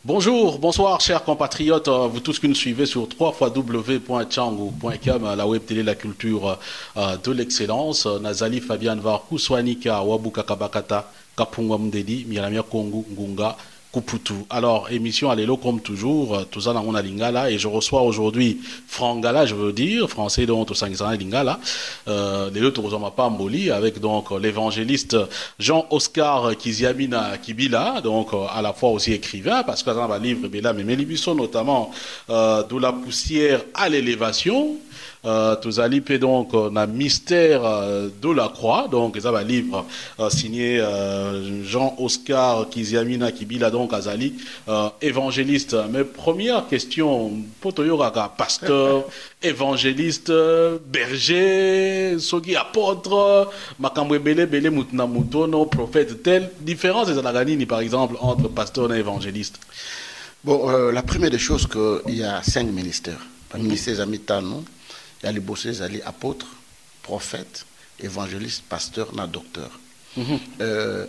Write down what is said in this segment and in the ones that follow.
Bonjour, bonsoir chers compatriotes, vous tous qui nous suivez sur www.tchangou.com, la web télé la culture de l'excellence. Nazali Fabian Var Kuswanika Wabuka Kabakata Kapungwa Mdedi Miramia Kongu Ngunga Kuputu. Alors, émission à l'élo comme toujours, tout ça dans mon lingala et je reçois aujourd'hui Frangala, je veux dire, français donc tout ça lingala, l'élo tout Pamboli avec donc l'évangéliste Jean-Oscar Kiziamina Kibila, donc à la fois aussi écrivain parce que dans un livre Bella Memelibusso notamment de la poussière à l'élévation. Tous allés donc un mystère de la croix, donc ça va livre signé Jean-Oscar Kiziamina Kibila donc Azali évangéliste. Mais première question, potoyoraga pasteur, évangéliste, berger, sogi apôtre, makamwe bele bele mutna mutono, prophète tel. Différence des anaganini par exemple entre pasteur et évangéliste. Bon, la première des choses qu'il y a 5 ministères. Parmi ministère amitano. Il y a les bossés, les apôtres, prophètes, évangélistes, pasteurs, na docteurs.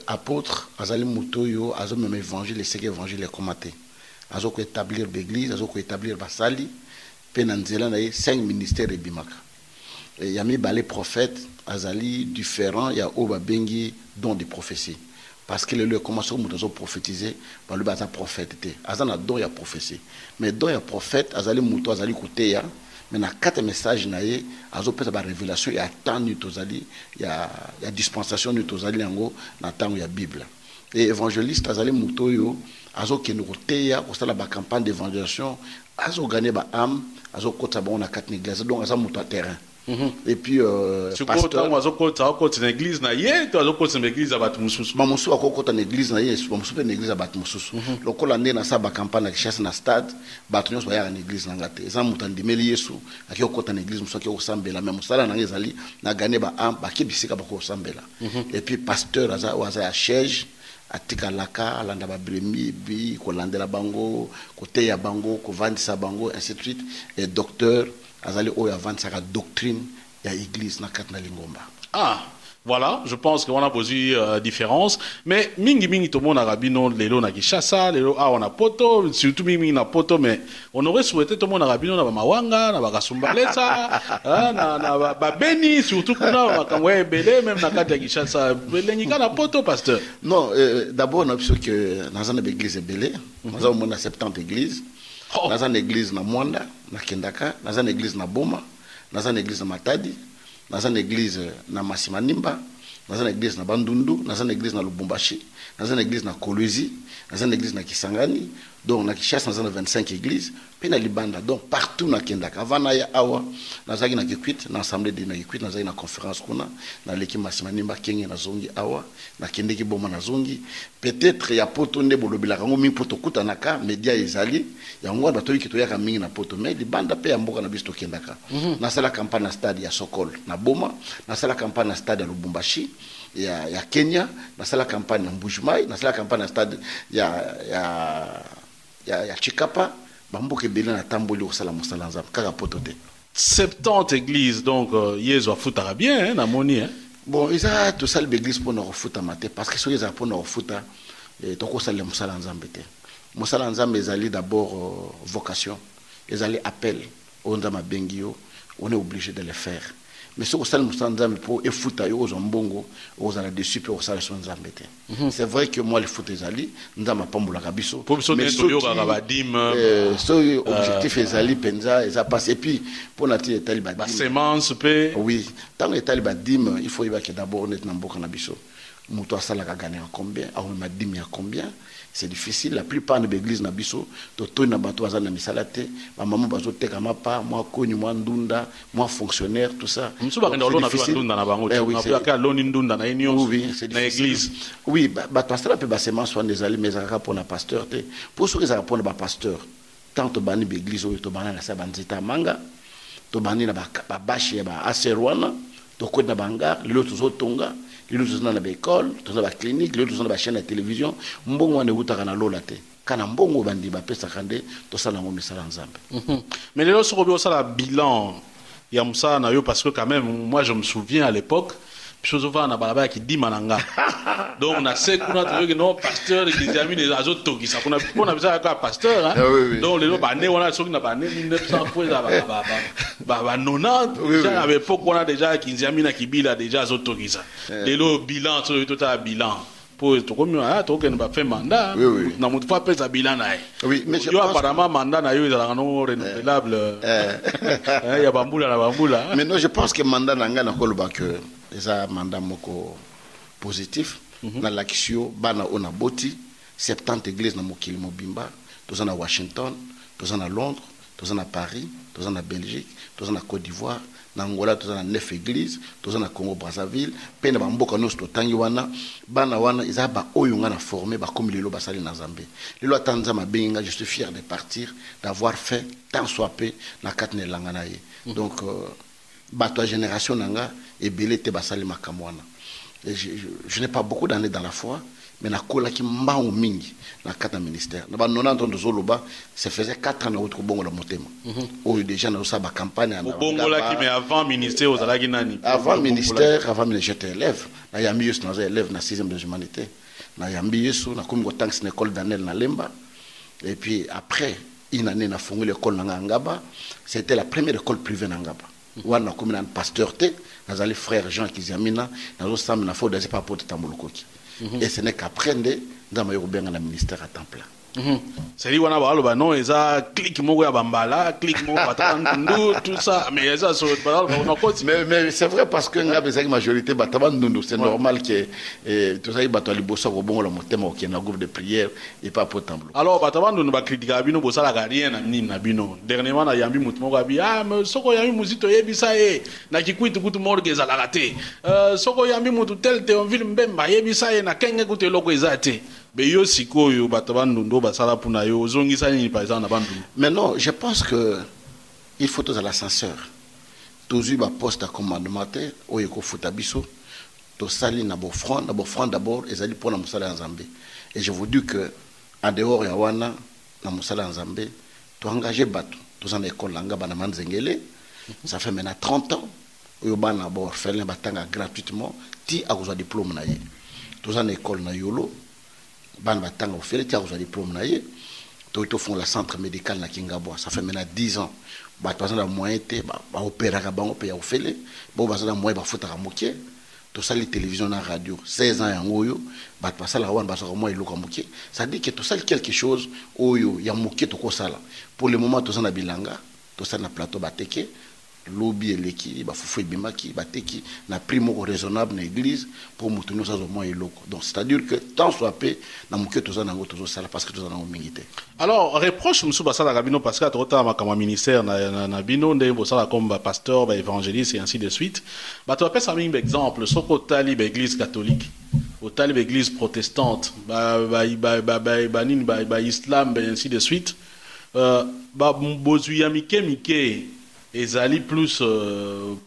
Apôtres, azali mutoyo, azo même évangile, c'est évangile les commatés. Azo ko établir l'église, azo ko établir basali, penanzela na 5 ministères et bimaka. Il y a mis les prophètes, azali différents, il y a oba bengi don de prophétie. Parce que le commencement à prophétiser, par le basa prophète. Azana don ya prophétie. Mais don ya prophète, azali muto, azali koteya. Mais dans 4 messages, il y a une révélation, il y a tant de il y a dispensation de tozali dans la Bible. Et évangéliste, il y a des gens qui ont été la campagne d'évangélisation, ils ont gagné des âmes, ils ont côté na 4 églises, donc ils ont un terrain. Et puis, pasteur, ils ont une église, ils ont une église à Batmoussous. Ils ont une église, une église à Batmoussous. Le col année dans sa campagne de chasse dans le stade, Batmoussous va y avoir une église dans la terre. Ils ont une église, ils ont une église, ils ont une église, même ça, ils ont gagné des âmes, ils ont gagné. Et puis, pasteur, ils ont un chège. Atika laka alanda ba bremi bi ko landela bango ko teya bango ko vandisa bango ainsi de suite et docteur azali oyo avance sa doctrine ya église na katna lingomba. Ah voilà, je pense qu'on a posé différence. Mais mingi tout le monde a rabino lelo na Kishasa, lelo on a poto, surtout mingi na poto, mais on aurait souhaité tout le monde a rabino na mawanga, na bakasumbalesa, na ba beni, surtout kuna makamwe belé même na kati ya Kishasa, belengika na poto pasteur. Non, d'abord on a vu que dans une église belé, nous avons 70 églises. Dans une église na Mwanda, na Kendaka, dans une église na Boma, dans une église na Matadi. Dans une église na Masimanimba, dans une église na Bandundu, dans une église na Lubumbashi, dans une église na Kolwezi, dans une église na Kisangani, donc na Kishasa dans 25 églises, puis na Libanda, donc partout na Kendaka. Avant na ya awa, na zagi na Kikwit, na assemblée de na Kikwit, na zagi na conférence kuna, na leki Masimanimba Kenge na zongi awa, na Kendeki Boma na zongi. Peut-être ya poto nde bolobila kango mi poto kuta naka media ezali, ya ngwa bato ki to yaka mingi na poto, mais Libanda pe ya mboka na bisto Kendaka. Na sala campagne na stade ya Sokol na Boma, na sala campagne na stade ya Lubumbashi. Ya Kenya, na sala campagne na Mbujimayi, na sala campagne na stade ya Chikapa, bamboke belé na tamboli osala mosala nzambe kaka potote. 70 églises donc yezo futara bien hein na moni hein. Bon, ils a tout ça l'église pour nous refuta maté parce que soyez pour nous refuta to ko sala mosala nzambe te. Mosala nzambe ezali d'abord vocation, ezali appel au nzama bengio, on est obligé de le faire. Mais ce que ça nous pour éfouter aux ambongo aux ala dessus pour ça son zambete. C'est vrai que moi les foot ezali ndama pambola kabiso. Pour ce objectif ezali penza eza passe et puis pour nati taliba dim. Semence pe. Oui, tant que taliba dim, il faut que d'abord net na mboka na biso. Muto asala ka gagner combien, a ma dim ya combien. C'est difficile. La plupart de l'église na biso, to na bato azana misalate, ma maman bazo teka mapa, moi konyu moi ndunda, moi fonctionnaire, tout ça. Oui, bato asala pe basement soit des alliés mais aka pour na pasteur te. Pour ceux qui ça pour ba pasteur, tant to bani l'église to bana na sa banzita manga, to bani na ba bashi ba aserwana, to ko na banga, lelo to tonga. Nous sommes dans l'école, nous sommes dans la clinique, nous sommes dans la chaîne de télévision. Nous sommes dans la lolate. Quand nous sommes dans la pesakande, nous sommes dans la nzambe. Mais les autres, ça la bilan. Parce que quand même, moi je me souviens à l'époque, Pisozova na balaba qui dit mananga. Donc na se kuna to non pasteur qui examine les azoto qui ça qu'on a besoin d'un pasteur hein. Donc les ba né on a so na ba né 1900 fois ba 90 déjà à l'époque on a déjà qui examine qui bila déjà azoto qui ça. Les bilan sur tout à bilan. Pour tout comme ah to ken ba fait mandat. Na mutu fa pesa bilan na. Oui, mais je pense apparemment mandat na yo za non renouvelable. Il y a bambula na bambula. Mais non, je pense que mandat nanga na koloba que ça mandat moko positif na l'action bana ona boti 70 églises na mokili mobimba toza na Washington toza na Londres toza na Paris toza na Belgique toza na Côte d'Ivoire na Angola toza na 9 églises toza na Congo Brazzaville pe na bamboka nyonso totangi wana bana wana eza ba oyo nga na formé ba comme lelo basali na Zambie lelo atanza mabenga je suis fier de partir d'avoir fait tant soit peu na katne langa na ye donc bato génération nanga et belé te basali makamwana. Je n'ai pas beaucoup d'années dans la foi, mais na kola ki mbao mingi na kata ministère. Na ba 90 ans de Zoloba, ça faisait 4 ans na autre bongo la motema. Oh déjà na sa ba campagne na. Bongo la ki mais avant ministère aux alagi nani. Avant ministère, j'étais élève. Na yambi yesu na élève na 6e de humanité. Na yambi yesu na komi gotanks na école Daniel na Lemba. Et puis après une année na fongi l'école na Ngaba, c'était la première école privée na Ngaba. Wana comme un pasteur te nazali frère Jean Kizamina nazo sam na fo daze pas pour tambolokoki et ce n'est qu'après ndama yobenga na ministère à temps plein. C'est dit wana ba lo non eza clic moko ya bambala clic moko batandu tout ça mais eza so ba on continue mais c'est vrai parce que nga bezaki majorité batabandu c'est normal que tout ça bato liboso ko bongo la motema ok na groupe de prière et pas pour tambolo. Alors batabandu ba critiquer bino bosala ka rien na nini na bino dernièrement na yambi mutu moko abi mais soko yambi muzito yebisa na kikuitu kutu morgue za lakate soko yambi mutu tel te on ville mbemba yebisa na kenge kutu loko ezate. Mais non, je pense que il faut tous à l'ascenseur. Tous eu poste à commandement, au yeko futabiso, to sali na front d'abord, et zali pour la musala en Zambie. Et je vous dis que en dehors ya wana na musala en Zambie, to engagé bateau, tous en école langa bana manzengele, ça fait maintenant 30 ans. Yo bana bord faire les batanga gratuitement, ti a besoin diplôme na ye. Tous en école na yolo. Ban batanga ofele tia ozali diplôme na ye to font la centre médical na Kingabwa ça fait maintenant 10 ans ba to na moyen te ba opéra bango pe ya ofele bo ba na moyen ba fotaka mokie to sali télévision na radio 16 ans yango yo ba to sala wan ba so moyen luka mokie ça dit que to sali quelque chose oyo ya mokie to ko sala pour le moment to na bilanga to sala na plateau bateke lobby eleki ba fufu ebimaki bateki na prix moko raisonnable na église pour mutunyo ça au moins eloko donc c'est-à-dire que tant soit peu na muke toza nango tozo sala parce que toza nango mingité. Alors reproche musu basala kabino parce que tota makama ministère na bino nde bosala comme pasteur ba évangéliste et ainsi de suite ba to apesa mingi exemple soko tali ba église catholique au tali ba église protestante ba islam et ainsi de suite ba bozuya mike ezali plus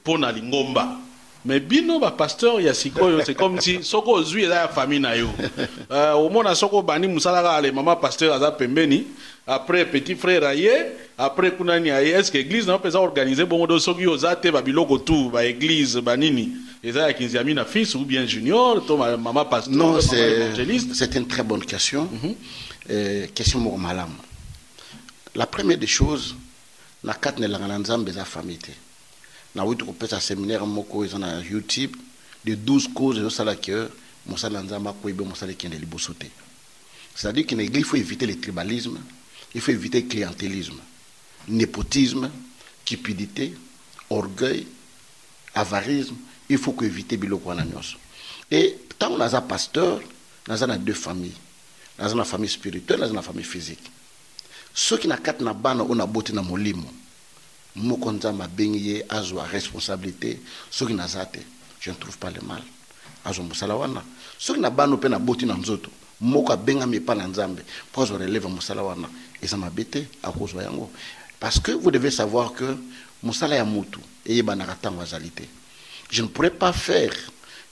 pona lingomba mais bino ba pasteur ya sikoyo c'est comme si soko zui eza ya famille na yo au mona soko bani musala ale mama pasteur aza pembeni après petit frère aye après kunani aye est-ce que église na pesa organiser bongo do soki ozate ba biloko tout ba église banini eza ya kinziami na fils ou bien junior to mama pasteur non c'est une très bonne question question mo malam la première des choses la carte ne la nzambe za famille te na witu ko pesa séminaire moko ils na YouTube de 12 causes de sala que mosala nzamba ko ibe mosala kende libosote c'est-à-dire qu'il faut éviter le tribalisme il faut éviter le clientélisme népotisme cupidité orgueil avarisme il faut éviter biloko na nyonso et tant on a pasteur on a deux familles on a une famille spirituelle on a une famille physique. Ceux qui n'ont pas na bana on a boté na molimo moko nzamba bengi azwa responsabilité ceux qui n'azate je ne trouve pas le mal azo musala wana ceux qui na bana pe na boté na nzoto moko benga me pa na nzambe pour relève musala wana et ça m'a bêté à cause yango parce que vous devez savoir que musala ya mutu et bana katanga zalité je ne pourrais pas faire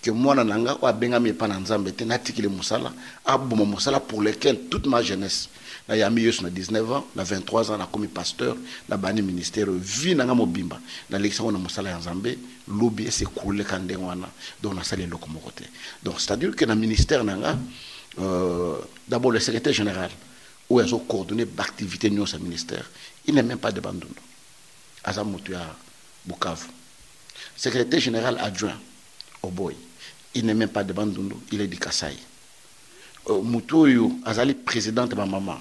que moi nanga ou bengami pa na nzambe te natikile musala aboma musala pour lequel toute ma jeunesse na yami yos na 19 ans na 23 ans na comme pasteur na bani ministère vie nanga mobimba na lekisa na musala ya nzambe lobi c'est coulé kande wana donc na sali loko mokote. Donc c'est-à-dire que na ministère nanga d'abord le secrétaire général où ils ont coordonné l'activité de notre ministère, il n'est même pas de Bandundu. Azamutu à Bukavu. Secrétaire général adjoint au Boy, il n'est même pas de Bandundu, il est de Kasaï. Mutoyo, Azali président de ma maman,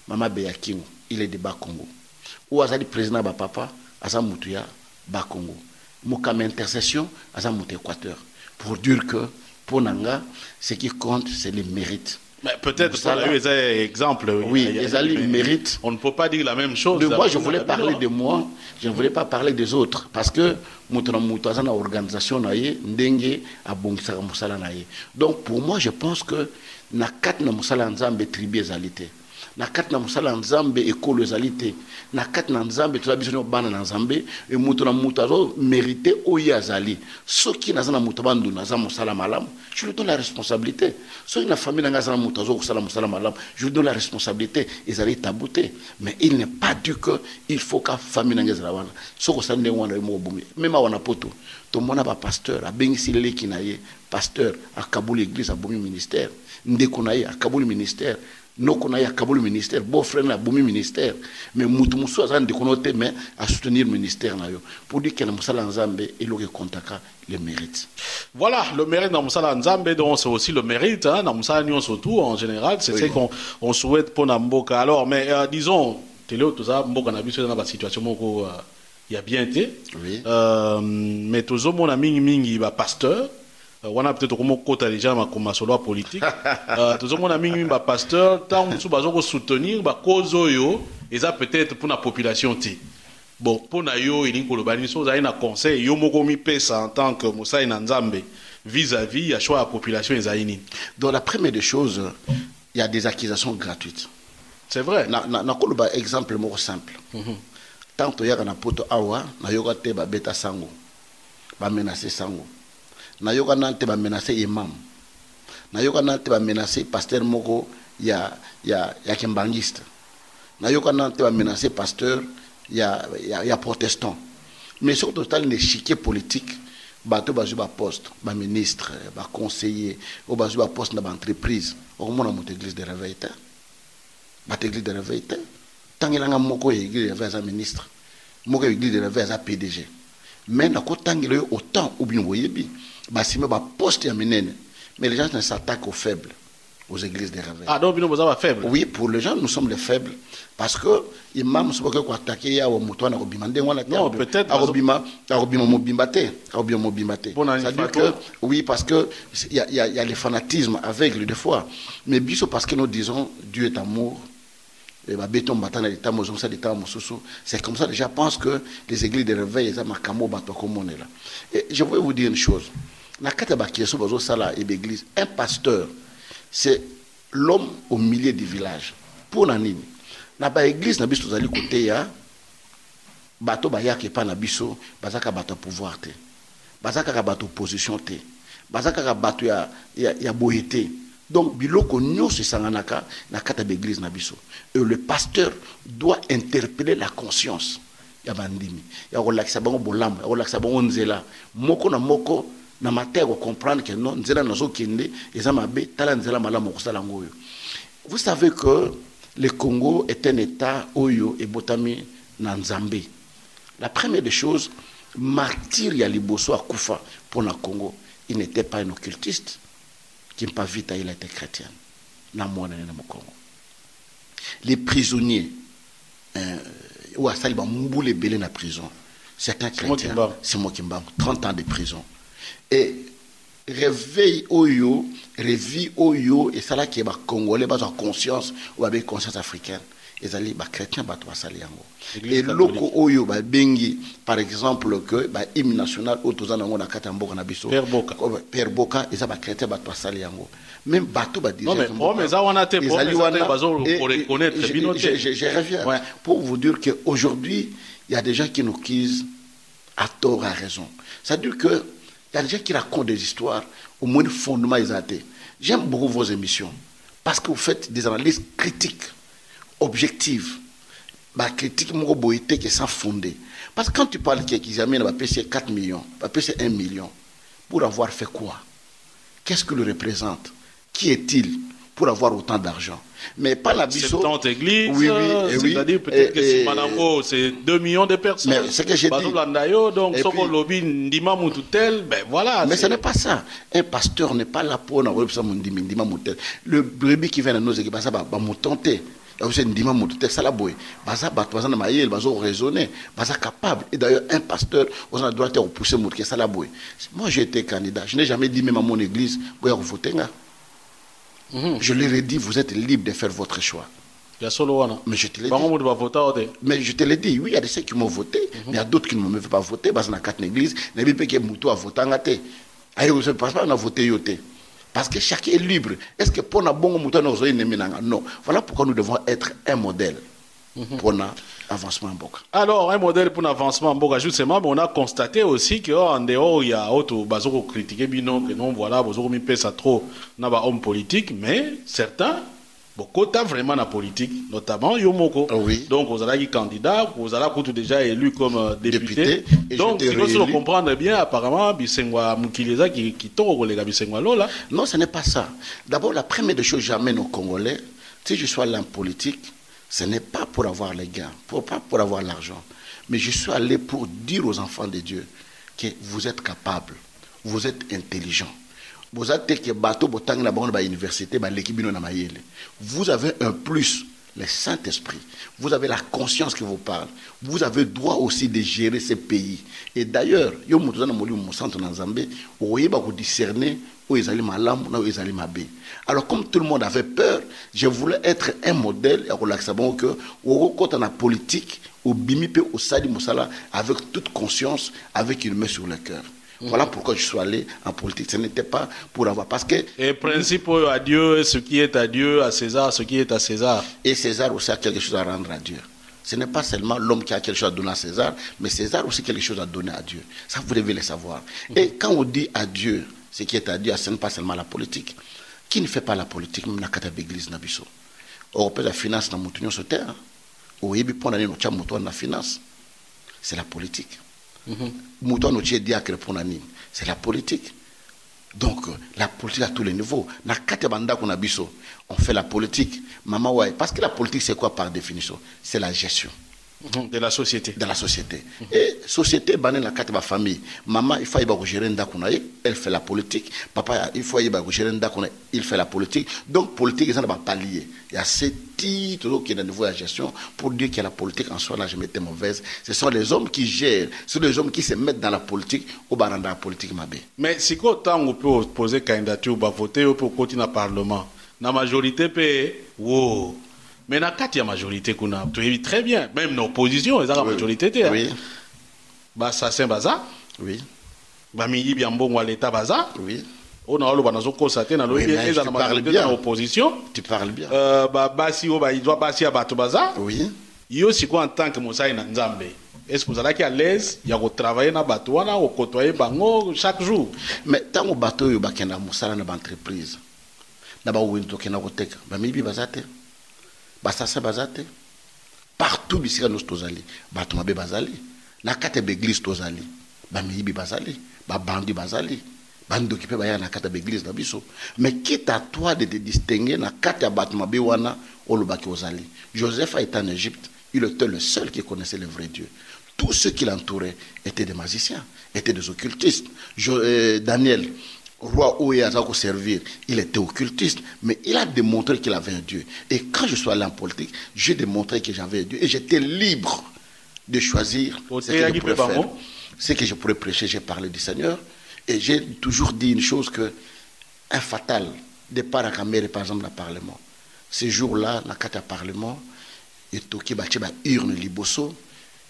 Maman Beyakingo, il est de Bakongo. Ou Azali président de ma papa, Azamutuya Bakongo. Moukam intercession, Azamutu Équateur. Pour dire que, pour Nanga, ce qui compte, c'est le mérite. Mais peut-être qu'on a eu des exemples. Oui, Ezali mérite. On ne peut pas dire la même chose. De moi, je voulais parler de moi, je ne voulais pas parler des autres. Parce que une organisation, donc pour moi, je pense que na kat na musala nzambe tribu ezalité. Na kat na musala nzambe école ezalité. Na kat na nzambe to biso bana na nzambe et mutu na mutu azo mériter oya azali. Soki na zana mutu bandu na za musala malam, je lui donne la responsabilité. Soki na famille na zana mutu azo kusala musala malam, je lui donne la responsabilité. Ezali tabouté, mais il n'est pas dit que il faut ka famille na ngezala wana. Soko sande wana mo bumi. Même wana poto, to mona ba pasteur a bengisi leki na ye, pasteur a Kaboul église a bomi ministère. Ndeko na ye a Kaboul ministère. Noko na ya Kaboul ministère, beau-frère na bomi ministère, mais mutu musu azan de konote mais à soutenir le ministère na yo pour dire que na musala nzambe et le contaka le mérite. Voilà, le mérite dans musala nzambe donc c'est aussi le mérite hein dans musala nyon surtout en général, c'est ce qu'on souhaite pour Namboka. Alors mais disons télé tout ça mboka na biso dans la situation moko il y a bien été. Oui. Mais toujours mon ami mingi ba pasteur on a peut-être comment côté déjà ma comme solo politique toujours mon ami ba pasteur tant sous bazo soutenir ba cause yo et ça peut-être pour la population ti bon pour na yo il ko lobani so za ina conseil yo moko mi pesa en tant que Moussa Nzambe vis-à-vis à choix la population ezaini. Donc la première des choses, il y a des accusations gratuites. C'est vrai. Na ko ba exemple mo simple. Tant to yaka na poto awa na yoka te ba beta sango ba menacer sango. Nayoka nante ba menacer imam. Nayoka nante ba menacer pasteur moko ya kembangiste. Nayoka nante ba menacer pasteur ya protestant. Mais sur total l'échiquier politique bato bazu ba poste, ba ministre, ba conseiller, ou bazu ba poste dans entreprise. Au moins na monte église de réveil ta. Ba église de réveil ta. Tangilanga moko église de réveil ministre. Moko église de réveil PDG. Mais na ko tangilo autant ou bien voyebi. Bah, si ma poste est menée, mais les gens ne s'attaquent aux faibles, aux églises des réveils. Ah, donc vous êtes faibles. Oui, pour les gens, nous sommes les faibles. Parce que imam ne peut pas attaquer à Moutoine, non, peut-être. C'est-à-dire que, oui, parce que il y a les fanatismes aveugles des fois. Mais biso parce que nous disons Dieu est amour. C'est comme ça, déjà, je pense que les églises de réveil, et je voulais vous dire une chose. Un pasteur, c'est l'homme au milieu du village. Pour Nanine, dans l'église, na biso zali côté ya bato bayaki pa na biso bazaka bato pouvoir te. Bazaka bato opposition te. Bazaka bato ya boyete. Donc biloko nyonso sanganaka na kata d'église na biso. Et le pasteur doit interpeller la conscience ya bandimi. Ya relakisa bango bolamba, ya relakisa bango nzela. Moko na moko na matin ko comprendre que non nzela nazo kende eza mabe tala nzela malamu kosala ngoyo. Vous savez que le Congo est un état oyo et botami na Nzambe. La première des choses, martyr ya liboso akufa pour le Congo, il n'était pas un occultiste. Qui n'a pas vite, il était chrétien. Na mwana na Congo. Les prisonniers ou à Saliba Mboule belé na prison. C'est un chrétien. C'est moi qui m'bam 30 ans de prison. Et réveil oyo, réveil oyo et ça là qui est ba congolais ba conscience ou avec conscience africaine. Les alliés ba chrétiens ba to sali yango. Et loko oyo ba bengi par exemple que ba hymne national otozana ngo na kata mboka na biso. Père Boka et ça ba chrétien ba to sali yango. Même bateau ba dire. Non mais ça on a été pour reconnaître. Je reviens pour vous dire que aujourd'hui il y a des gens qui nous accusent à tort à raison. Ça veut dire que Il y a des gens qui racontent des histoires, au moins le fondement ils ont. J'aime beaucoup vos émissions, parce que vous faites des analyses critiques, objectives. Bah, critique, mon boité qui est sans fondé. Parce que quand tu parles qu'ils amènent à payer 4 millions, à payer 1 million, pour avoir fait quoi? Qu'est-ce que le représente? Qui est-il pour avoir autant d'argent? Mais pas la biseau. 70 églises, oui, oui, c'est-à-dire peut-être que si Manambo, c'est 2 millions de personnes. Mais c'est que j'ai dit. Donc, si on lobby Ndima Moutoutel, ben voilà. Mais ce n'est pas ça. Un pasteur n'est pas là pour avoir Ndima Moutoutel. Le brebis qui vient à nos équipes, ça va me tenter. Ndima Moutoutel, ça la boue. Baza Batouazan Maïel, Bazo raisonner, Baza capable. Et d'ailleurs, un pasteur, on a le droit de repousser Moutoutel, ça la boue. Moi, j'ai été candidat. Je n'ai jamais dit même à mon église, vous voter. Je leur ai dit, vous êtes libre de faire votre choix. Mais je te l'ai dit. Mais je te l'ai dit, oui, il y a des ceux qui m'ont voté, mais il y a d'autres qui ne m'ont pas voté. Parce que dans 4 églises, il y a des gens qui ont voté. Je ne pense pas qu'on a voté. Parce que chacun est libre. Est-ce que pour un bon mouton, non. Voilà pourquoi nous devons être un modèle pour un avancement en Boka. Alors, un modèle pour un avancement en Boka, justement, on a constaté aussi qu'en dehors, il y a autre bazo critiquer binon que non, voilà, bazo mi pesa trop na ba homme politique, mais certains beaucoup t'as vraiment la politique, notamment Yomoko. Oui. Donc, vous allez candidat, vous allez déjà élu comme député. Donc, si vous comprendre bien, apparemment, Bisengwa Mukileza qui tombe les gars Bisengwa Lola. Non, ce n'est pas ça. D'abord, la première des choses que j'amène aux Congolais, si je suis allé en politique, ce n'est pas pour avoir les gains, pas pour avoir l'argent. Mais je suis allé pour dire aux enfants de Dieu que vous êtes capables, vous êtes intelligents. Vous avez un plus, le Saint-Esprit. Vous avez la conscience qui vous parle. Vous avez le droit aussi de gérer ces pays. Et d'ailleurs, vous discerner où ils allaient malam, où ils allaient mabé. Alors, comme tout le monde avait peur, je voulais être un modèle, que la politique, au bimipe, au sadi moussala, avec toute conscience, avec une main sur le cœur. Voilà pourquoi je suis allé en politique. Ce n'était pas pour avoir... Parce que... Et principe à Dieu, ce qui est à Dieu, à César, ce qui est à César. Et César aussi a quelque chose à rendre à Dieu. Ce n'est pas seulement l'homme qui a quelque chose à donner à César, mais César aussi quelque chose à donner à Dieu. Ça, vous devez le savoir. Et quand on dit à Dieu, ce qui est à Dieu, ce n'est pas seulement la politique. Qui ne fait pas la politique, même la catabe église n'a biso. Européen la finance n'a monté sur terre. Au Yébi, pour l'année, nous la finance. C'est la politique. C'est la politique. Donc, la politique à tous les niveaux. On fait la politique. Parce que la politique, c'est quoi par définition? C'est la gestion. De la société. De la société. Et société, la carte de la famille. Maman, il faut gérer un dakunaï, elle fait la politique. Papa, il faut gérer un dakunaï, il fait la politique. Donc, politique, ça ne va pas lier. Il y a ces titres qui est au niveau de la gestion pour dire que la politique en soi n'a jamais été mauvaise. Ce sont les hommes qui gèrent, ce sont les hommes qui se mettent dans la politique ou dans la politique mabé. Mais si autant on peut poser candidature, voter pour continuer le Parlement, la majorité peut. Wow. Mais dans il y a majorité qu'on a très bien, même l'opposition, ils ont la majorité. Oui. Bah ça c'est baza. Oui. Bah mi bien bon à l'état baza. Oui. On a le banazo constaté dans l'opposition. Tu parles bien. Bah si il doit passer à bateau baza. Oui. Yo si quoi en tant que Moussa na Nzambe. Est-ce que vous allez à l'aise, il y a travailler dans bateau là, au côtoyer bango chaque jour. Mais tant au bateau yo ba kena Moussa na entreprise. Na ba winto kena koteka. Ba mi bi bazate. Basasa bazate partout bisika nos tozali batuma be bazali na kata l'église tozali ba miyibi bazali ba bandi bazali bando qui peut ba na kata l'église na biso. Mais quitte à toi de te distinguer na kata batuma be wana olobaki ozali. Joseph a été en Égypte, il était le seul qui connaissait le vrai Dieu. Tous ceux qui l'entouraient étaient des magiciens, étaient des occultistes. Daniel, roi où il a servir, il était occultiste, mais il a démontré qu'il avait un Dieu. Et quand je suis allé en politique, j'ai démontré que j'avais un Dieu. Et j'étais libre de choisir ce que je pourrais faire. Ce que je pourrais prêcher, j'ai parlé du Seigneur. Et j'ai toujours dit une chose que, un fatal, départ à Kamere, par exemple, dans le Parlement. Ce jour-là, dans le Parlement, et Toki Bachiba urne Liboso,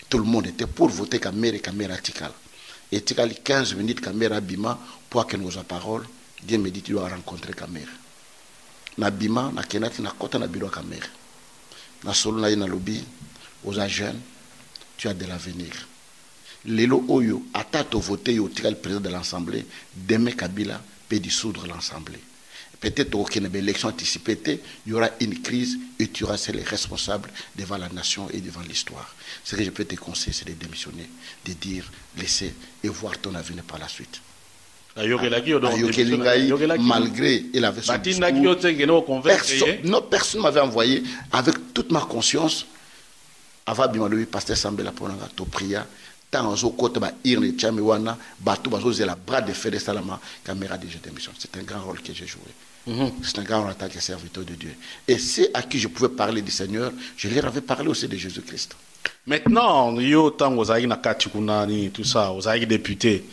tout le monde était pour voter Kamere et Kamere Tikal. Et Tikal, 15 minutes, Kamere Bima, pour que nous ayons parole, Dieu me dit tu dois rencontrer Kamere. Na Bima, na Kenati, na Kota, na Biro Kamere. Na Solo, na lobby, aux jeunes, tu as de l'avenir. Lelo Oyo, Atato voté, au le président de l'Assemblée, demain Kabila peut dissoudre l'Assemblée. Peut-être qu'il y a une élection anticipée, il y aura une crise et tu auras les responsables devant la nation et devant l'histoire. Ce que je peux te conseiller, c'est de démissionner, de dire, laisser et voir ton avenir par la suite. Malgré il avait son discours, personne ne m'avait envoyé avec toute ma conscience avant de pasteur Sambela pour to prière tant en côté ba irne chamiwana batou bazo la bras de fer de Salama caméra de démission. C'est un grand rôle que j'ai joué. C'est un grand rôle en tant que serviteur de Dieu. Et c'est à qui je pouvais parler du Seigneur, je leur avais parlé aussi de Jésus-Christ. Maintenant, yo tant aux aïe na katikunani tout ça, aux aïe députés.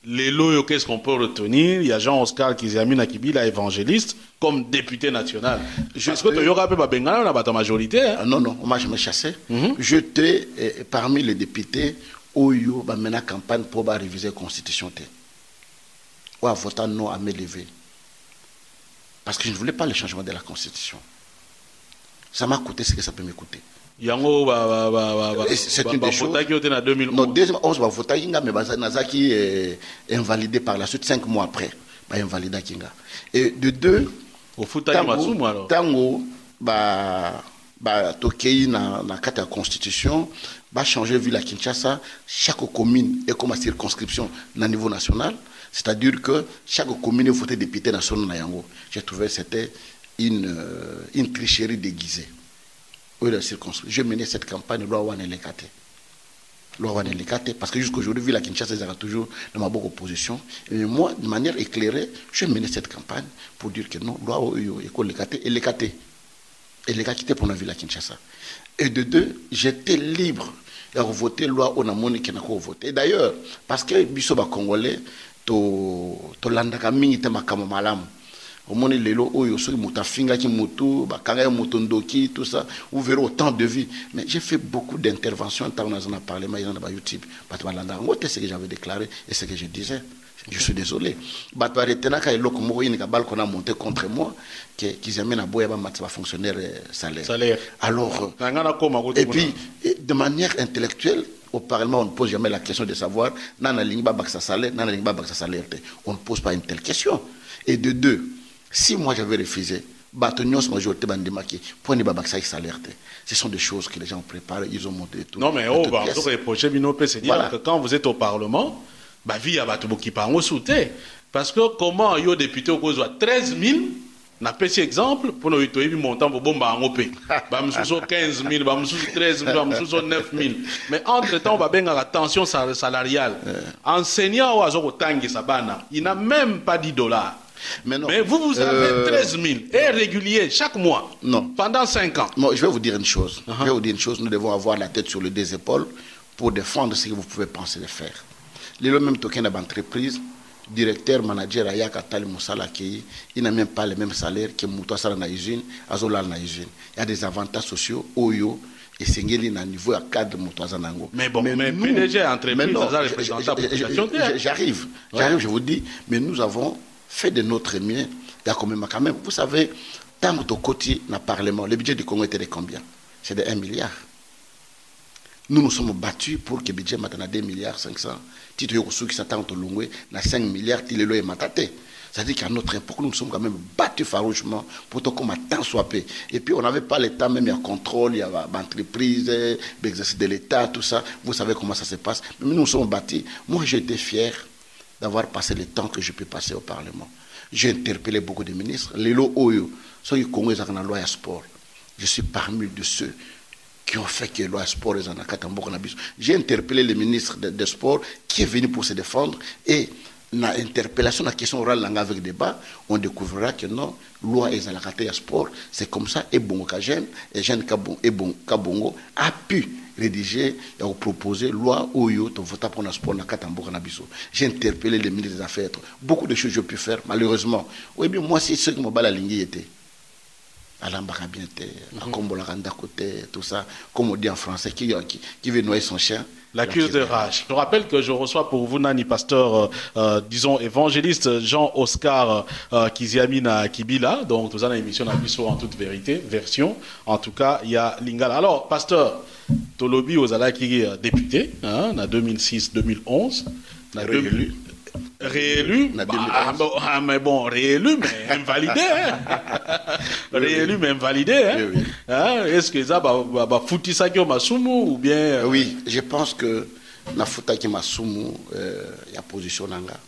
Les loyaux, qu'est-ce qu'on peut retenir? Il y a Jean-Oscar Kizami Kibila, évangéliste, comme député national. Est-ce que tu y aura pas Bengala, on a ta majorité? Non, non, moi je me chassais. J'étais parmi les députés où il y a une campagne pour réviser la Constitution. Ou à voter non à me lever. Parce que je ne voulais pas le changement de la Constitution. Ça m'a coûté ce que ça peut me coûter. C'est une des choses. Non, deuxième, on va voter Kinga, mais Nazaki est invalidé par la suite 5 mois après. Invalidé Kinga. Et de deux, au foot alors. Tango, Tokei na carte de constitution, changer ville à Kinshasa, chaque commune est comme une circonscription au niveau national. C'est-à-dire que chaque commune est votée député national na yango. J'ai trouvé que c'était une tricherie déguisée. Je menais cette campagne, loi Wan Elekate. Loi Wan Elekate, parce que jusqu'aujourd'hui, ville à Kinshasa, ils ont toujours dans ma bonne opposition. Et moi, de manière éclairée, je menais cette campagne pour dire que non, loi Elekate, Elekate. Elekate pour la ville à Kinshasa. Et de deux, j'étais libre de voter loi Onamoni qui n'a pas voté. D'ailleurs, parce que Bisoba Congolais, to landaka mingi te makamo malamu. Au monde lelo oyo so mutafinga ki mutu bakanga mutondoki tout ça vous verrez autant de vie, mais j'ai fait beaucoup d'interventions dans le parlement dans YouTube c'est ce que j'avais déclaré et ce que je disais. Je suis désolé. Qu'on a monté contre moi, qu'ils amènent à Boya fonctionnaire salaire. Alors, et puis, de manière intellectuelle, au Parlement, on ne pose jamais la question de savoir, on ne pose pas une telle question. Et de deux, si moi j'avais refusé, ce sont des choses que les gens ont préparées, ils ont monté tout. Non, mais voilà. Que quand vous êtes au Parlement, vie à Batuboki par parce que comment il y a des députés au cause 13 000, n'a pas cet exemple pour nous y montant pour bomba en OP. 15 000, 13 000, 9 000. Mais entre-temps, on va bien à la tension salariale. Enseignant au Azoko Tangi Sabana, il n'a même pas $10. Mais vous avez 13 000 et régulier chaque mois. Non. Pendant 5 ans. Non, je vais vous dire une chose. Je vais vous dire une chose. Nous devons avoir la tête sur les deux épaules pour défendre ce que vous pouvez penser de faire. Le même token d'entreprise, directeur, manager, Ayaka Tali Moussala Kei, il n'a même pas le même salaire que Moutouassara na usine, Azolal na usine. Il y a des avantages sociaux, Oyo, et Sengeli na niveau à cadre Moutouassara Nango. Mais bon, mais nous, PDG, entreprise, j'arrive, je vous dis, mais nous avons fait de notre mieux. Il y a quand même, vous savez, tant que côté dans le Parlement, le budget du Congo était de combien? C'est de 1 milliard. Nous nous sommes battus pour que le budget maintenant 2 milliards 500. Tito Yokosu qui s'attend au Longwe, na 5 milliards, Tilelo et Matate. C'est-à-dire qu'à notre époque, nous nous sommes quand même battus farouchement pour que comme temps soit payé. Et puis on n'avait pas l'État, même il y a contrôle, il y a l'entreprise, l'exercice de l'État, tout ça. Vous savez comment ça se passe. Mais nous nous sommes battus. Moi, j'étais fier d'avoir passé le temps que je peux passer au Parlement. J'ai interpellé beaucoup de ministres. Lelo Oyo, ceux qui connaissent la loi sport. Je suis parmi de ceux qui ont fait que loi sport est en Akatambo. J'ai interpellé le ministre des Sports qui est venu pour se défendre et dans l'interpellation, la question orale avec débat, on découvrira que non, loi est en la sport, c'est comme ça, et bon Kajen, et Jeanne Kabongo a pu rédiger et proposer loi Oyo, to vota pour le sport na Katambo Kanabiso. J'ai interpellé le ministre des Affaires, beaucoup de choses que j'ai pu faire, malheureusement. Oui, bien moi, c'est ce que mon la ligne était. Tout ça, comme on dit en français, qui veut noyer son chien. L'accuse de rage. Je rappelle que je reçois pour vous, Nani, pasteur, disons, évangéliste Jean-Oscar Kiziamina Kibila. Donc, nous avons une émission en toute vérité, version. En tout cas, il y a Lingala. Alors, pasteur, Tolobi aux alaki député, hein, en 2006-2011. Réélu. Réélu, mais bon, réélu, mais invalidé. Hein. Réélu, mais invalidé. Hein. Oui. Hein? Est-ce que ça va foutre ça qui masumu ou bien. Oui, je pense que na fouta qui masumu, il y a position nanga.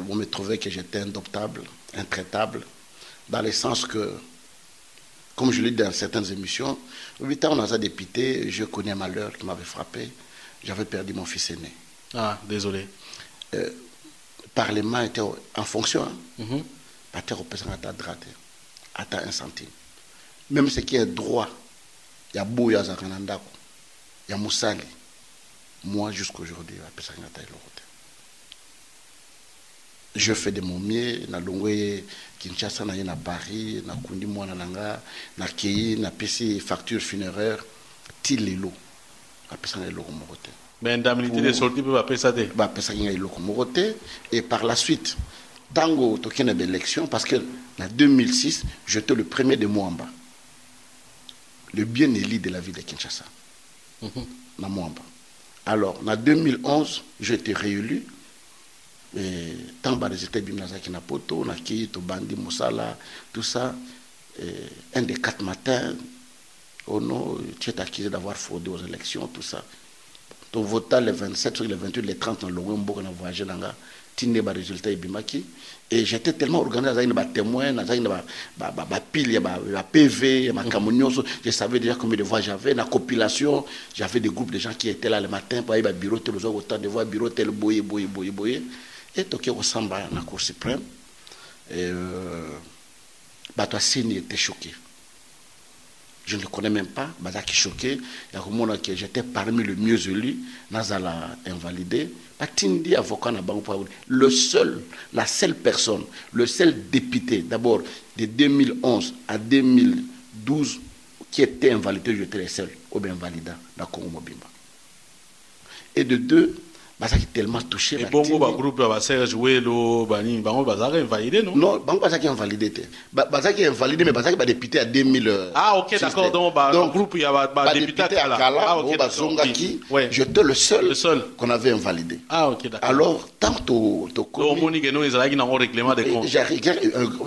On me trouvait que j'étais indoptable, intraitable, dans le sens que, comme je l'ai dit dans certaines émissions, 8 ans, on a député, je connais un malheur qui m'avait frappé. J'avais perdu mon fils aîné. Ah, désolé. Le Parlement était en fonction. Pas terre au à droite, à 1 centime. Même ce qui est droit, il y a beau, il y a Zakanandako, il y a Moussali. Moi, jusqu'aujourd'hui, je fais de mon mieux, na longwe Kinshasa, na Paris, na Kundi Mwana Nanga, na Kei, na PC facture funéraire, Tilelo, na pesa na loko morote. Mais indemnité de sortie peut pas pesa de. Ba pesa na loko morote et par la suite, tango tokena d'élection parce que en 2006, j'étais le premier de Mwamba. Le bien élu de la ville de Kinshasa. Na Mwamba. Alors, en 2011, j'ai été réélu. Tant que les États Bimnazaki Napoto, Naki, Tobandi, Moussala, tout ça, un des 4 matins, oh non, tu es accusé d'avoir fraudé aux élections, tout ça. Tu votes les 27, les 28, les 30 dans le Wembo, on a voyagé là, tu n'es pas résultat Bimaki. Et j'étais tellement organisé, il y a des témoins, il y a des piles, il y a des PV, il y a des camions. Je savais déjà combien de voix j'avais. Dans la compilation, j'avais des groupes de gens qui étaient là le matin pour aller au bureau, tel autant de voix, bureau, tel boye. Et toqué au Samba, dans la Cour suprême, Batouassini était choqué. Je ne le connais même pas, Bazaki choqué. J'étais parmi les mieux élus, Nazala invalidé. Patindi avocat na banque, la seule personne, le seul député, d'abord de 2011 à 2012, qui était invalidé, j'étais le seul, ou bien invalidé dans Congo Mobimba. Et de deux, Bazaki tellement touché. Et bon, le groupe va se jouer le Bani, Bazaki invalidé, non? Non, Bazaki invalidé. Bazaki invalidé, mais Bazaki va député à 2000. Ah, ok, d'accord. Donc, le groupe, il y a député à Kala. Ah, ok, Bazongaki. J'étais le seul qu'on avait invalidé. Ah, ok, d'accord. Alors, tant que tu connais.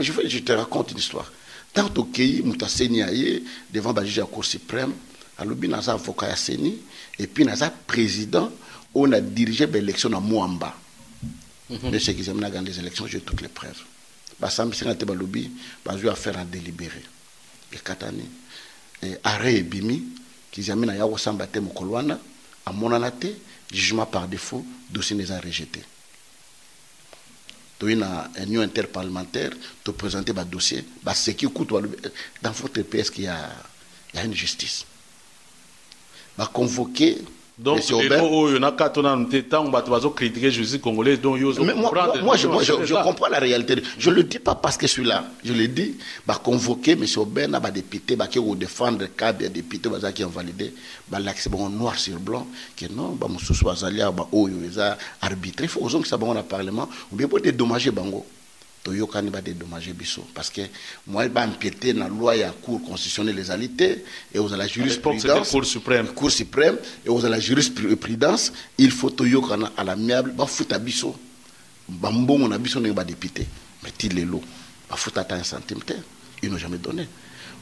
Je te raconte une histoire. Tant que tu es devant le juge de la Cour suprême, alors, il y a un avocat à Seni, et puis il y a un président. On a dirigé l'élection à Mwamba. Mais ce qui s'est dans les élections, j'ai toutes les preuves. Bassam Singate Balobi, Bazou a fait un délibéré. Et Katani, Arrêt et Bimi, qui s'est mis à Yawasambate Mokolwana, à Monanate, jugement par défaut, dossier les a rejeté. Tu as une union interparlementaire, tu présentes un dossier, ce qui coûte dans votre pays, il y a une justice. Va convoquer. Donc, moi, je comprends la réalité. Je ne le dis pas parce que je suis là. Je le dis, convoquer M. Aubin, député, qui va défendre le cas des députés qui ont validé, c'est bon noir sur blanc, que non, arbitré. Il faut que ça soit dans le Parlement, ou bien pour dédommager Bango. Toyokani va dédommager Bisso. Parce que moi, il va empiéter dans la loi et la Cour constitutionnelle les alités, et aux la jurisprudence. Cour suprême. Cour suprême, et aux la jurisprudence, il faut Toyokana à l'amiable, va foutre à Bisso. Bambo, mon Bisso n'est pas député. Mais il est l'eau. Va foutre à 1 centime. Ils n'ont jamais donné.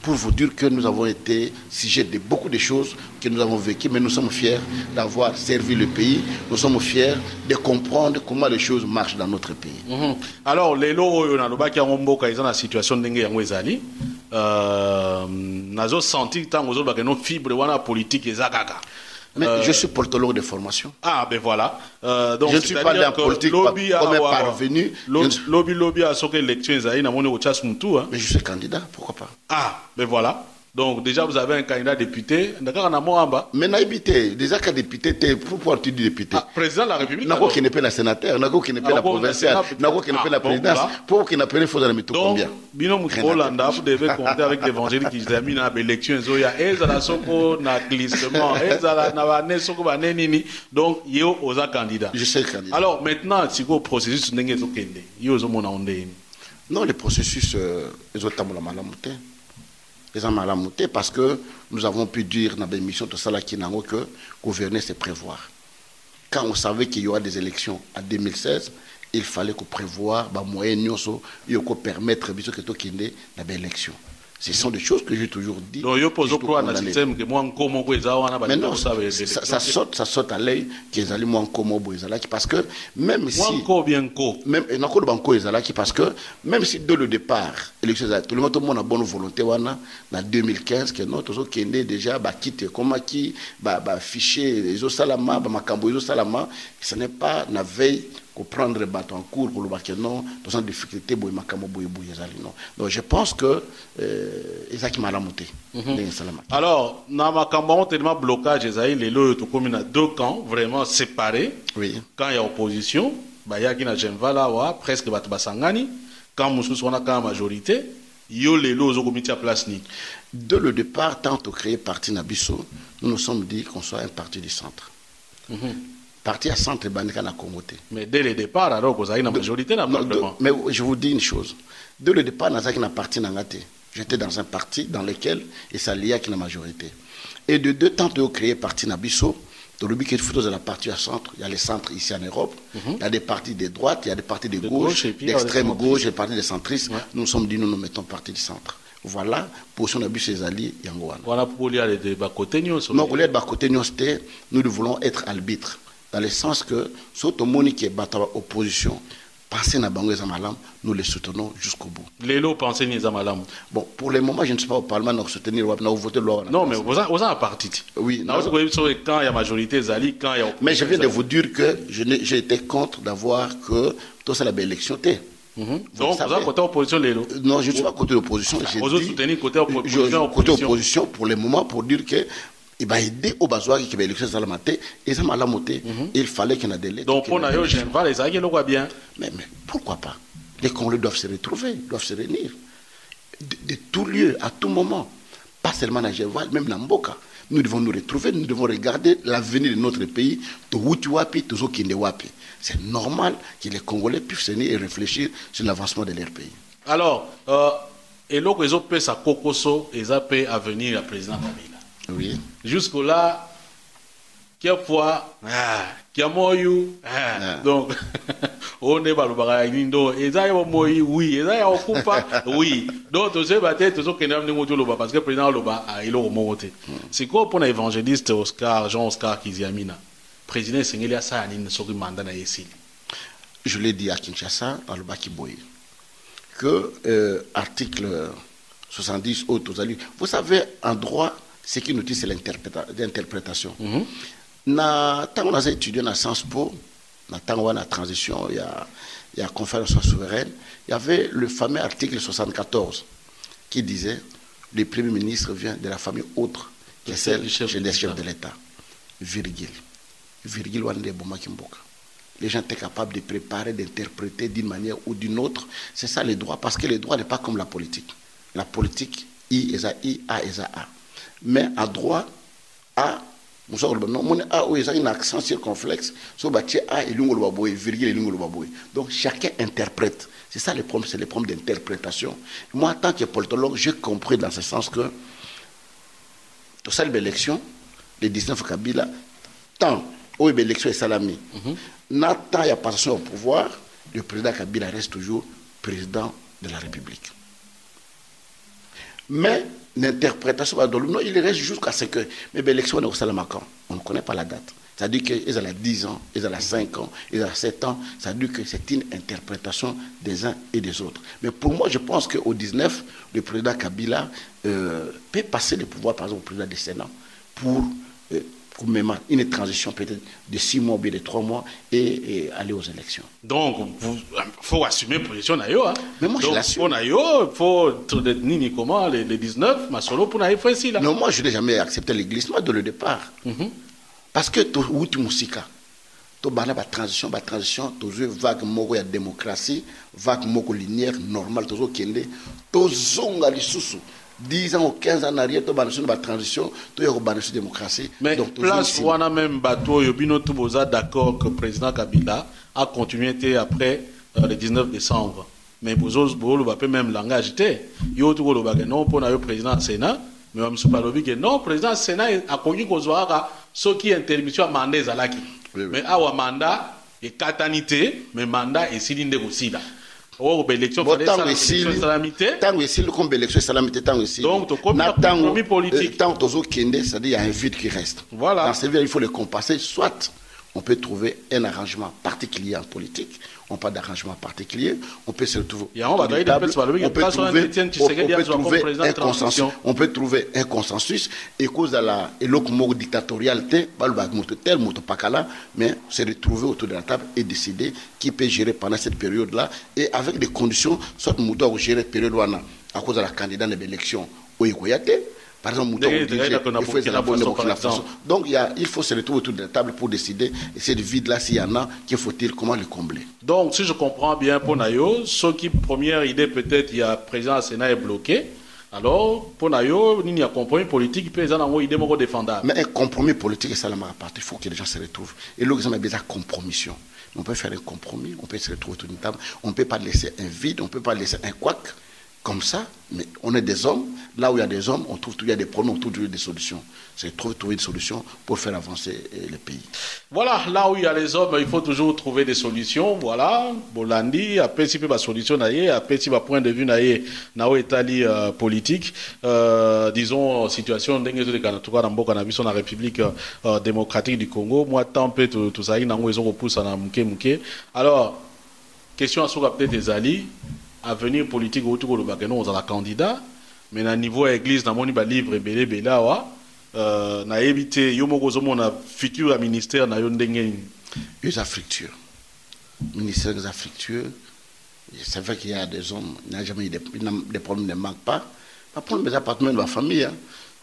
Pour vous dire que nous avons été sujet de beaucoup de choses que nous avons vécues, mais nous sommes fiers d'avoir servi le pays, nous sommes fiers de comprendre comment les choses marchent dans notre pays. Alors, les lots, on a la situation de Ngezali. Nous avons senti que nous avons une fibre politique et zagaga. Mais je suis portologue de formation. Ah, ben voilà. Donc, je ne suis pas dans la politique comme parvenu. Lobby a sauté l'élection, mais je suis candidat, pourquoi pas? Ah, ben voilà. Donc déjà vous avez un candidat député. Mais n'habité, déjà qu'un député, pourquoi tu dis député? Président de la République. N'a qui n'est pas la sénateur, n'a qui n'est pas la provinciale, n'a qui n'est pas la présidence. Pour qu'il n'a pas faut dans métaux combien? Bino Hollanda, vous devez compter avec l'évangile qui se mis dans l'élection. Zoya, ezala soko na glissement, ezala na wane soko ba nini. Donc yo oza candidat. Je sais candidat. Alors maintenant, si vous processus n'engé zokende, yo zo mona onde. Non, le processus, ils ont tambola malamuté. ils ont mal à monter parce que nous avons pu dire dans l'émission de Salah Kinango que gouverner, c'est prévoir. Quand on savait qu'il y aura des élections en 2016, il fallait qu'on prévoie des moyens pour permettre que tout qu'il y ait des élections. Ce sont des choses que j'ai toujours dit. Donc, mais non, ça saute à l'œil qu'ils allaient moins comme parce que même si même parce que même si dès le départ tout le monde a bonne volonté en 2015 que notre autres qui est déjà quitter comme qui fichier les salama makambo salama, ce n'est pas la veille pour prendre le bâton en cours pour le bac non dans une difficulté boy makambo boy non. Donc je pense que Isaac m'a monté. Alors dans makambo on tellement blocage Isaïe les lots to comme à deux camps vraiment séparés. Oui. Quand il y a opposition, bah il y a qui na Genvala wa presque bat basangani quand mususu on a quand majorité, yo les lots au comité à place ni. Dès le départ tant au créer parti Nabiso, nous nous sommes dit qu'on soit un parti du centre. Parti à centre Banika na Congoté. Mais dès le départ, alors vous avez une majorité dans le Parlement. Mais je vous dis une chose. Dès le départ, nous avons un parti Nangate. J'étais dans un parti dans lequel il s'alliait avec la majorité. Et de deux temps de créer parti Nabiso, dans le but qu'il faut de la partie à centre, il y a les centres ici en Europe, il y a des partis de droite, il y a des partis de gauche, d'extrême gauche, des partis de centristes. Ouais. Nous nous sommes dit, nous mettons parti du centre. Voilà, pour son abus, ses alliés, Yangoan. Voilà pour lire les Bakoté. Non, pour lire les Bakoté, nous voulons être arbitres. Dans le sens que, sur tout le monde qui est battu à opposition, pensez à Bango et Zamalam, nous les soutenons jusqu'au bout. Les lots pensez à Zamalam. Bon, pour le moment, je ne suis pas au Parlement, nous soutenir, nous voter loi. Non, mais vous avez un parti. Oui. Quand il y a majorité, Zali, quand il y a opposition. Mais je viens de vous dire que j'ai été contre d'avoir que tout ça, la belle élection. Donc, vous avez côté opposition, les lots? Non, je ne suis pas côté opposition. Vous soutenez côté opposition? Côté opposition, pour le moment, pour dire que il va aider au bazoir qui va élection la matin et ça m'a la montée. Il fallait qu'il y ait des délais. Donc on a eu Genval les agues le voit bien. Mais pourquoi pas? Les Congolais doivent se retrouver, doivent se réunir de tout lieu, à tout moment. Pas seulement à Genval, même dans Mboka. Nous devons nous retrouver, nous devons regarder l'avenir de notre pays, de Wutiwapi, de Zokindewapi. C'est normal que les Congolais puissent se réunir et réfléchir sur l'avancement de leur pays. Alors, et là, ils ont payé sa Kokoso, ils ont payé à venir à président Kabila. Oui. Jusque-là, quelquefois, qui a moyu, donc, on est pas le bagage, et ça y a moyu, oui, et ça y a coupa, oui. Donc, tu sais, peut-être, tu sais, qu'il y a un peu parce que le président Loba a eu le remonté. C'est quoi pour l'évangéliste Oscar, Jean-Oscar Kiziamina? Président Sengelia Sayanine, sur le mandat na Yesili. Je l'ai dit à Kinshasa, dans le Bakiboy, que article 70, vous savez, en droit, ce qui nous dit, c'est l'interprétation. Quand on a étudié dans Sciences Po, dans la transition, il y a conférence souveraine, il y avait le fameux article 74 qui disait le Premier ministre vient de la famille autre que celle des chefs de l'État. Virgule. Virgule, les gens étaient capables de préparer, d'interpréter d'une manière ou d'une autre. C'est ça le droit, parce que le droit n'est pas comme la politique. La politique, I, A, A. Mais à droit, A, il y a un accent circonflexe, A et virgule et donc chacun interprète. C'est ça le problème, c'est le problème d'interprétation. Moi, en tant que politologue, j'ai compris dans ce sens que, dans cette élection, le 19 Kabila, tant où l'élection est salami, tant il y a passation au pouvoir, le président Kabila reste toujours président de la République. Mais l'interprétation, non, il reste jusqu'à ce que. Mais l'élection est au Salamakan. On ne connaît pas la date. C'est-à-dire qu'ils ont 10 ans, ils ont 5 ans, ils ont 7 ans. C'est-à-dire que c'est une interprétation des uns et des autres. Mais pour moi, je pense qu'au 19, le président Kabila peut passer le pouvoir, par exemple, au président du Sénat, pour même une transition peut-être de 6 mois ou de 3 mois et aller aux élections. Donc, il faut assumer la position. Hein? Mais moi, je l'assume. Il faut ni comment les 19, mais solo pour faire ici. Non, moi, je n'ai jamais accepté le glissement de le départ. Parce que tu as musica. Tu as la transition, tu as vague mogo ya démocratie, vague mogo linéaire, normale, tu as kende, tu as 10 ans ou 15 ans en arrière, tu as la transition, tu as la démocratie. Mais donc, place où on a même bateau, Yobino Touboza d'accord que le président Kabila a continué après le 19 décembre. mais bolo ba peut même langage té yo tout lo ba non pour na yo président Sénat mais on pas lobi que non président Sénat a connu ko zoaka ce qui intermission mandat zalaki mais awa mandat et katanité mais mandat et silinde aussi là oh élection salamité tant que comme élection salamité tant aussi donc compromis politique tant toujours kende c'est-à-dire il y a un vide qui reste voilà dans ce vide il faut le compenser soit on peut trouver un arrangement particulier en politique, on pas d'arrangement particulier, on peut se retrouver on peut trouver un consensus et cause à la et l'autre dictatorial tel moto pakala mais se retrouver autour de la table et décider qui peut gérer pendant cette période là et avec des conditions soit moto gérer période là à cause de la candidat de l'élection au Ikoyate. Par exemple, donc il faut se retrouver autour de la table pour décider et c'est le vide là s'il y en a qu'il faut-il comment le combler. Donc si je comprends bien pour Nayo, ce qui première idée peut-être il y a président Sénat est bloqué. Alors pour Nayo, il y a un compromis politique qui peut être une idée moins défendable. Mais un compromis politique ça la part, il faut que les gens se retrouvent. Et là ils ont besoin de compromission. On peut faire un compromis, on peut se retrouver autour d'une table, on ne peut pas laisser un vide, on ne peut pas laisser un couac. Comme ça, mais on est des hommes. Là où il y a des hommes, on trouve toujours des problèmes, on trouve toujours des solutions. C'est trouver des solutions pour faire avancer le pays. Voilà, là où il y a les hommes, il faut toujours trouver des solutions. Voilà, Bolandi, après si la solution naïe, après si point de vue naïe, naïe Italie politique, disons situation d'engue de Kanatuka dans cannabis dans la République démocratique du Congo. Moi, tant peu tout ça, ils ont repoussé à mouké. Alors, question à ce peut-être des alliés. Avenir politique autour de Bagano aux la candidat mais na niveau église na moni ba livre belé belawa na éviter yo moko zo mona futur ministère na yo ndenge les afflictueux ministère des afflictueux c'est vrai qu'il y a des hommes il n'y a jamais eu des problèmes ne manquent pas prendre mes appartements de la famille hein.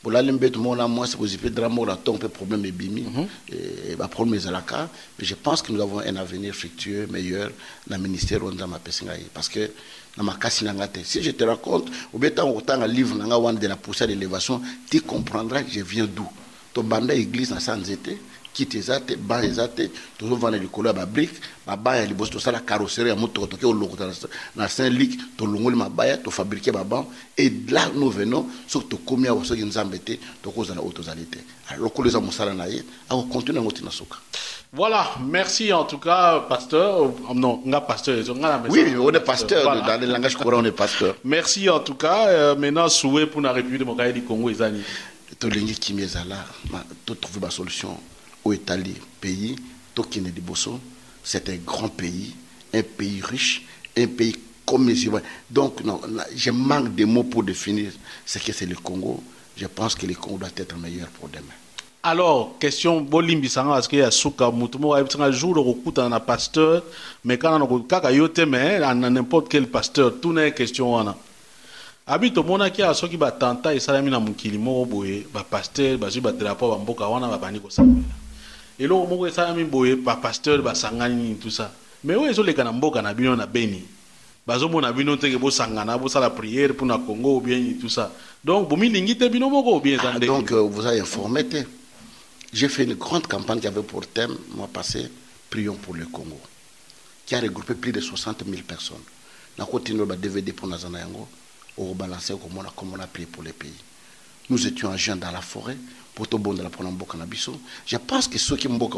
Pour la limbe tout le monde a moins c'est positif drame là ton peu problème est bimi et va prendre mes alaka mais je pense que nous avons un avenir fructueux meilleur dans le ministère on ma pesingai parce que dans ma casse si je te raconte au béton autant un livre de la poussière d'élévation tu comprendras que je viens d'où ton banda église dans sans été quitte ezate ban ezate toujours vendre du couleur ba brique ba ba li boss to sala carrosserie moto to ke o loko na Saint-Luc to longoli mabaya to fabriquer ba ban et là nous venons sur to komia o so nzambete to koza na autozalité alors ko les amusala na ye a continuer ngoti na soka. Voilà, merci en tout cas, pasteur. Non, on a pasteur. Oui, on est pasteur. Voilà. Dans le langage courant, on est pasteur. Merci en tout cas. Maintenant, souhait pour la République démocratique du Congo, Ezani. Tout le monde qui m'est là, tout trouver ma solution au Italie, pays, tout qui n'est de Bosso. C'est un grand pays, un pays riche, un pays comme les Ivoiriens. Donc, non, je manque de mots pour définir ce que c'est le Congo. Je pense que le Congo doit être meilleur pour demain. Alors, question Bolimbi Sanga, est-ce qu'il y a Souka Moutomo, un jour le recoute dans un pasteur, mais quand on a yote, mais n'importe quel pasteur, tout n'est question. Habito mona qui a ceux qui va tenter et salami na mukilimo boye, ba pasteur, ba jiba drapeau, ba mboka wana ba bani ko samela. Et là, moko et salami boye, ba pasteur, ba sangani tout ça. Mais où est-ce les kana mboka na bino na beni? Bazo mona bino te ke bo sangana, bo sala prière pour na Congo ou bien tout ça. Donc, bomi lingite bino moko ou bien zande. Donc, vous avez informé. J'ai fait une grande campagne qui avait pour thème, mois passé, Prions pour le Congo, qui a regroupé plus de 60 000 personnes. On a continué à DVD pour Nazana Yango, au rebalancer comme on a prié pour les pays. Nous étions en juin dans la forêt, pour tout le monde la prendre en Je pense que ceux qui m'ont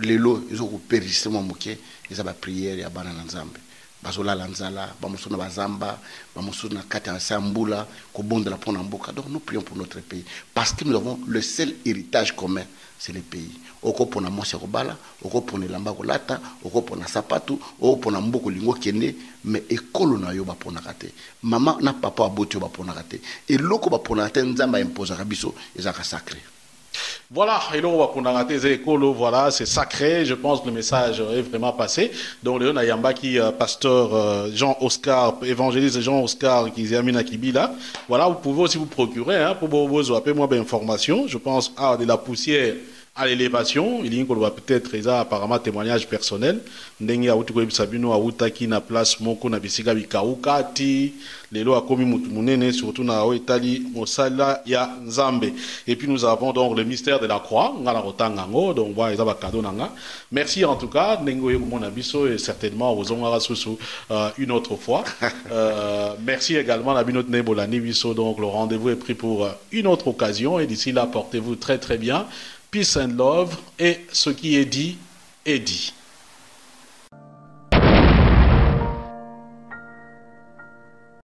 les lots, ils ont périssé mon moquet, ils ont prié et abandonné Nzambe. Bazola lanzala, bamosuna bazamba, bamosuna kati ansambula, kobonde la pona mboka. Donc nous prions pour notre pays parce que nous avons le seul héritage commun, c'est le pays. Oko pona mosi robala, oko pona lamba kolata, oko pona sapatu, oko pona mboko lingo kene, mais ekolo na yo ba pona kate. Maman na papa aboti ba pona kate. Et loko ba pona kate nzamba imposa kabiso ezaka sacré. Voilà, et là on va prendre écolo, voilà, c'est sacré, je pense que le message est vraiment passé. Donc Léon Ayamba qui pasteur Jean-Oscar, évangéliste Jean-Oscar qui est Amina Kibila. Voilà, vous pouvez aussi vous procurer, hein, pour vous appeler moi d'informations. Je pense de la poussière à l'élévation, il y a peut-être apparemment témoignage personnel. Ndenge ya utu ko bisabino auta ki na place moko na bisika bikaukati lelo akomi munene surtout na oetali mosala ya Nzambe. Et puis nous avons donc le mystère de la croix, ngala rotangango donc voilà ça va cadeau nanga. Merci en tout cas Nengo mon abiso et certainement aux ongara susu une autre fois. Merci également à Binot Nebolani biso donc le rendez-vous est pris pour une autre occasion et d'ici là portez-vous très très bien. Peace and love et ce qui est dit est dit.